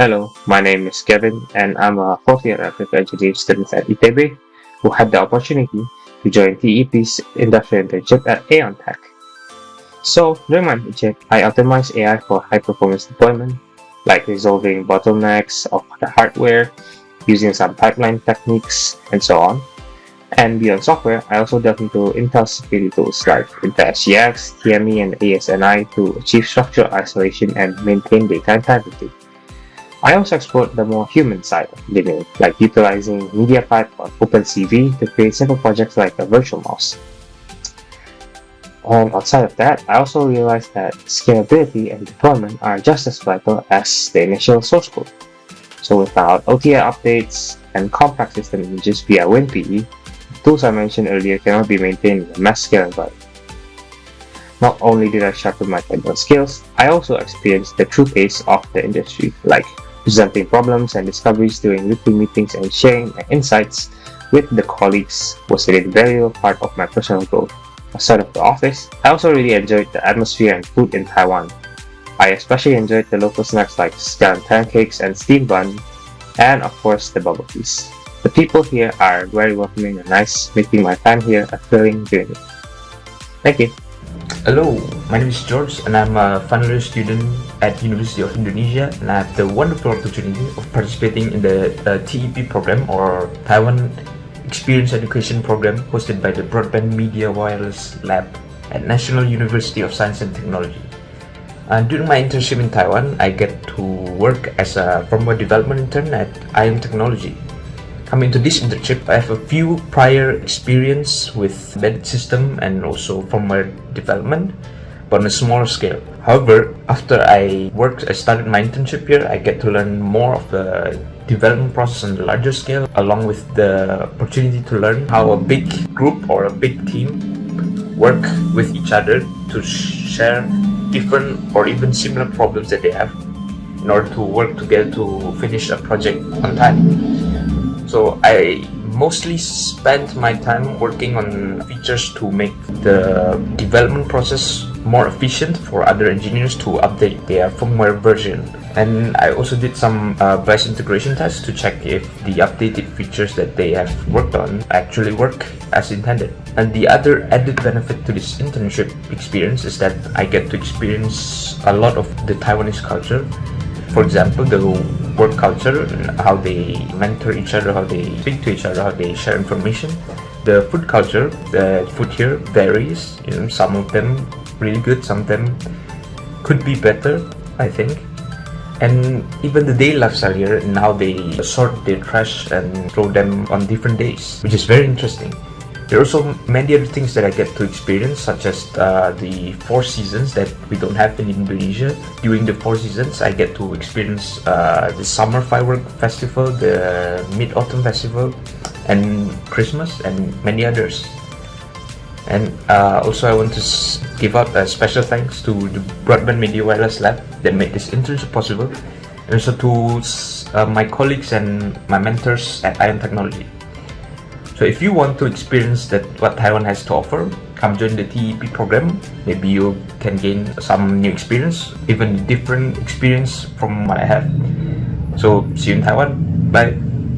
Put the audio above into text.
Hello, my name is Kevin, and I'm a fourth year electrical engineering student at ITB who had the opportunity to join TEP's industrial internship at AAEON Tech. So, during my internship, I optimized AI for high performance deployment, like resolving bottlenecks of the hardware, using some pipeline techniques, and so on. And beyond software, I also delved into Intel security tools like Intel SGX, TME, and ASNI to achieve structural isolation and maintain data integrity. I also explored the more human side of Linux, like utilizing MediaPipe or OpenCV to create simple projects like a virtual mouse. And outside of that, I also realized that scalability and deployment are just as vital as the initial source code. So without OTA updates and complex system images via WinPE, the tools I mentioned earlier cannot be maintained in a mass scale environment. Not only did I sharpen my technical skills, I also experienced the true pace of the industry, like presenting problems and discoveries during weekly meetings and sharing my insights with the colleagues was a very valuable part of my personal growth. Aside of the office, I also really enjoyed the atmosphere and food in Taiwan. I especially enjoyed the local snacks like scallop pancakes and steamed bun, and of course the bubble teas. The people here are very welcoming and nice, making my time here a thrilling journey. Thank you. Hello, my name is George and I'm a final year student at University of Indonesia, and I have the wonderful opportunity of participating in the TEP program, or Taiwan Experience Education Program, hosted by the Broadband Media Wireless Lab at National University of Science and Technology. During my internship in Taiwan, I get to work as a firmware development intern at AAEON Technology. Coming to this internship, I have a few prior experience with embedded system and also firmware development, but on a smaller scale. However, after I started my internship here, I get to learn more of the development process on a larger scale, along with the opportunity to learn how a big group or a big team work with each other to share different or even similar problems that they have in order to work together to finish a project on time. So I mostly spent my time working on features to make the development process more efficient for other engineers to update their firmware version. And I also did some BIOS integration tests to check if the updated features that they have worked on actually work as intended. And the other added benefit to this internship experience is that I get to experience a lot of the Taiwanese culture. For example, the work culture, how they mentor each other, how they speak to each other, how they share information. The food culture, the food here varies. Some of them really good, some of them could be better, I think. And even the daily lifestyle here, and how they sort their trash and throw them on different days, which is very interesting. There are also many other things that I get to experience, such as the 4 seasons that we don't have in Indonesia. During the 4 seasons, I get to experience the summer firework festival, the mid-autumn festival, and Christmas, and many others. And also I want to give out a special thanks to the Broadband Media Wireless Lab that made this internship possible, and also to my colleagues and my mentors at AAEON Technology. So if you want to experience what Taiwan has to offer, come join the TEP program. Maybe you can gain some new experience, even different experience from what I have. So see you in Taiwan. Bye.